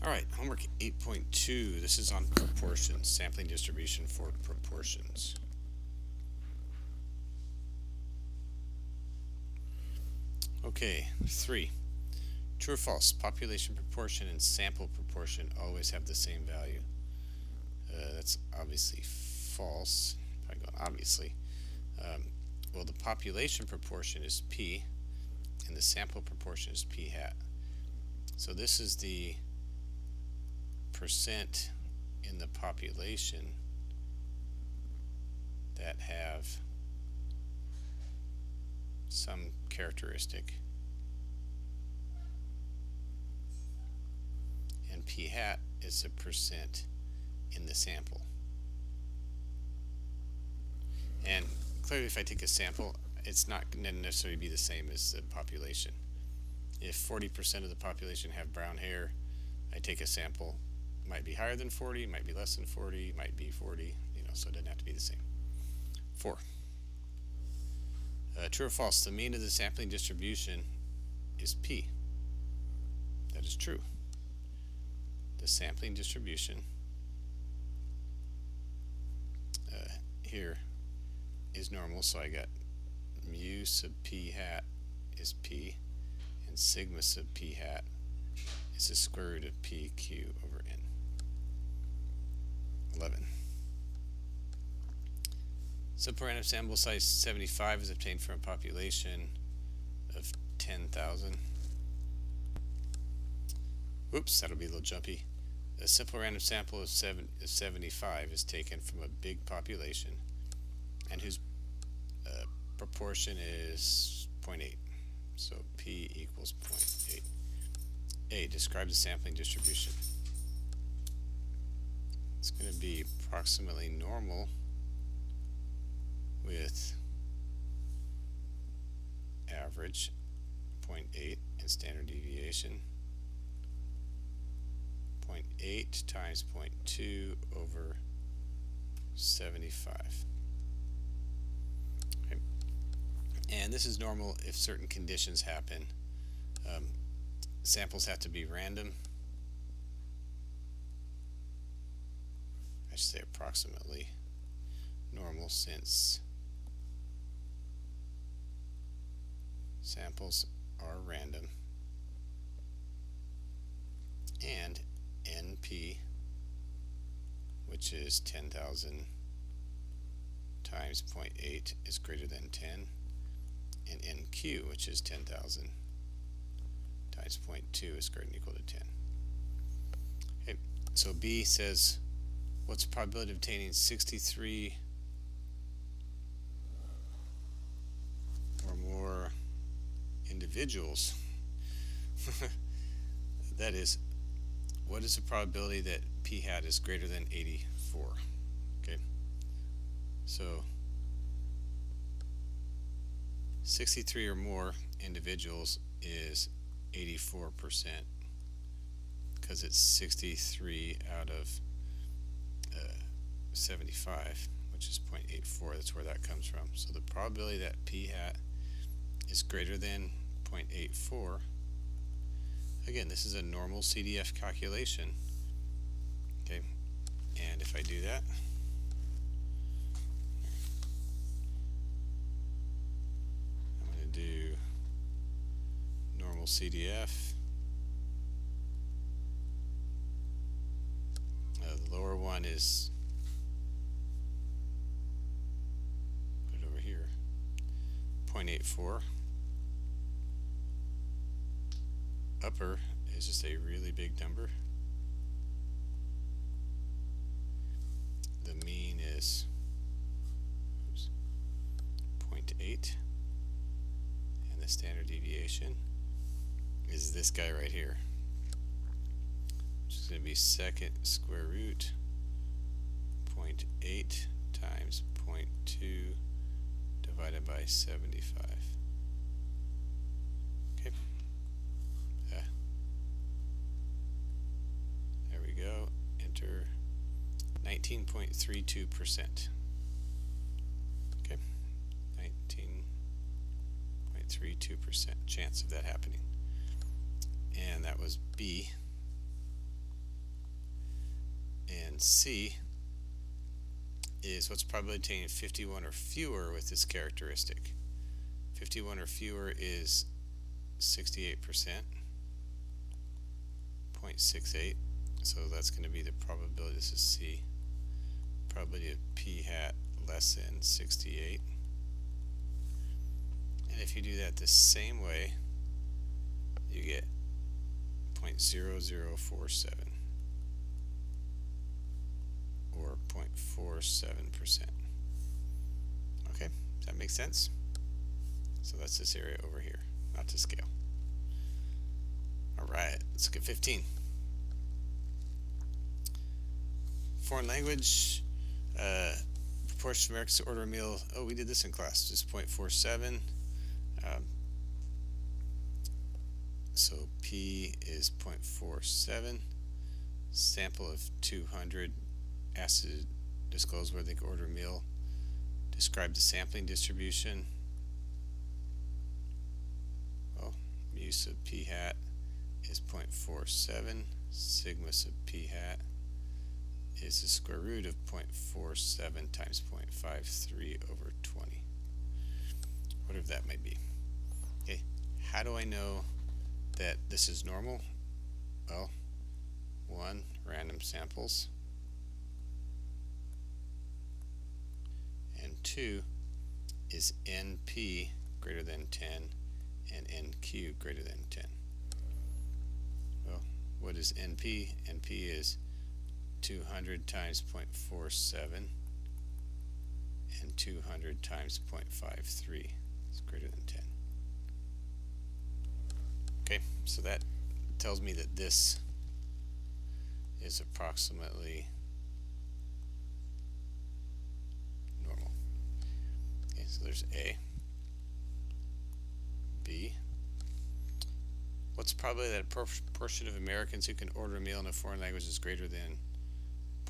Alright, homework 8.2. This is on proportions, sampling distribution for proportions. Okay, 3. True or false? Population proportion and sample proportion always have the same value. That's obviously false. Probably going obviously. Well, the population proportion is p, and the sample proportion is p hat. So this is the percent in the population that have some characteristic, and p hat is the percent in the sample. And clearly, if I take a sample, it's not going to necessarily be the same as the population. If 40% of the population have brown hair, I take a sample, might be higher than 40, might be less than 40, might be 40, so it doesn't have to be the same. 4. True or false? The mean of the sampling distribution is p. That is true. The sampling distribution here is normal, so I got mu sub p hat is p, and sigma sub p hat is the square root of pq over n. 11. Simple random sample size 75 is obtained from a population of 10,000. Oops, that'll be a little jumpy. A simple random sample of 75 is taken from a big population and whose proportion is 0.8. So p equals 0.8. A, describe the sampling distribution. It's going to be approximately normal with average 0.8 and standard deviation 0.8 times 0.2 over 75. Okay. And this is normal if certain conditions happen. Samples have to be random. I should say approximately normal since samples are random, and NP, which is 10,000 times 0.8, is greater than 10, and NQ, which is 10,000 times 0.2, is greater than or equal to 10. Okay, so B says, what's the probability of obtaining 63 or more individuals? That is, what is the probability that p hat is greater than 84? Okay, so 63 or more individuals is 84%, because it's 63 out of 75, which is 0.84. That's where that comes from. So the probability that p hat is greater than 0.84, again, this is a normal CDF calculation. Okay, and if I do that, I'm going to do normal CDF. The lower one is, put it over here, 0.84. Upper is just a really big number. The mean is 0.8, and the standard deviation is this guy right here, which is going to be second square root 0.8 times 0.2 divided by 75. Okay. There we go. Enter 19.32%. Okay. 19.32% chance of that happening. And that was B. And C is what's probability of obtaining 51 or fewer with this characteristic. 51 or fewer is 68%, 0.68. So that's going to be the probability, this is C, probability of p hat less than 68. And if you do that the same way, you get 0.0047 or 0.47%. Okay, does that make sense? So that's this area over here, not to scale. Alright, let's look at 15. Foreign language, proportion of Americans to order a meal. Oh, we did this in class, just 0.47. So P is 0.47. Sample of 200 asked to disclose where they could order a meal. Describe the sampling distribution. Well, mu sub p hat is 0.47. Sigma sub p hat is the square root of 0.47 times 0.53 over 20. Whatever that might be. Okay, how do I know that this is normal? Well, 1, random samples, and 2 is NP greater than 10 and NQ greater than 10. Well, what is NP? NP is 200 times 0.47 and 200 times 0.53 is greater than 10. Okay, so that tells me that this is approximately normal. Okay, so there's A. B. What's probably that proportion of Americans who can order a meal in a foreign language is greater than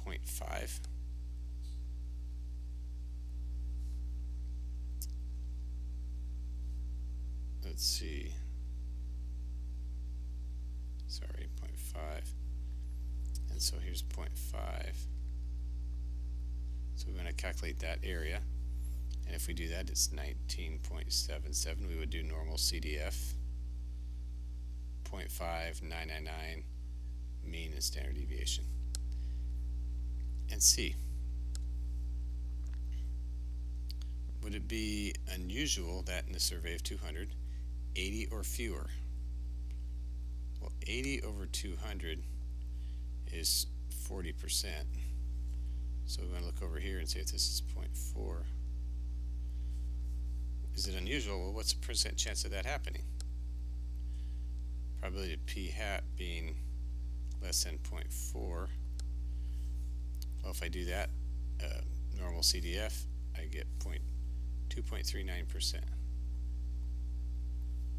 0.5? Let's see. Sorry, 0.5. And so here's 0.5. So we want to calculate that area. And if we do that, it's 19.77. We would do normal CDF. 0.5999 mean and standard deviation. And C. Would it be unusual that in a survey of 200, 80 or fewer? Well, 80 over 200 is 40%. So we want to look over here and see if this is 0.4. Is it unusual? Well, what's the percent chance of that happening? Probability of p hat being less than 0.4. Well, if I do that, normal CDF, I get 2.39%.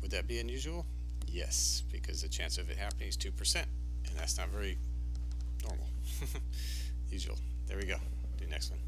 Would that be unusual? Yes, because the chance of it happening is 2%, and that's not very normal. Usual. There we go. Do next one.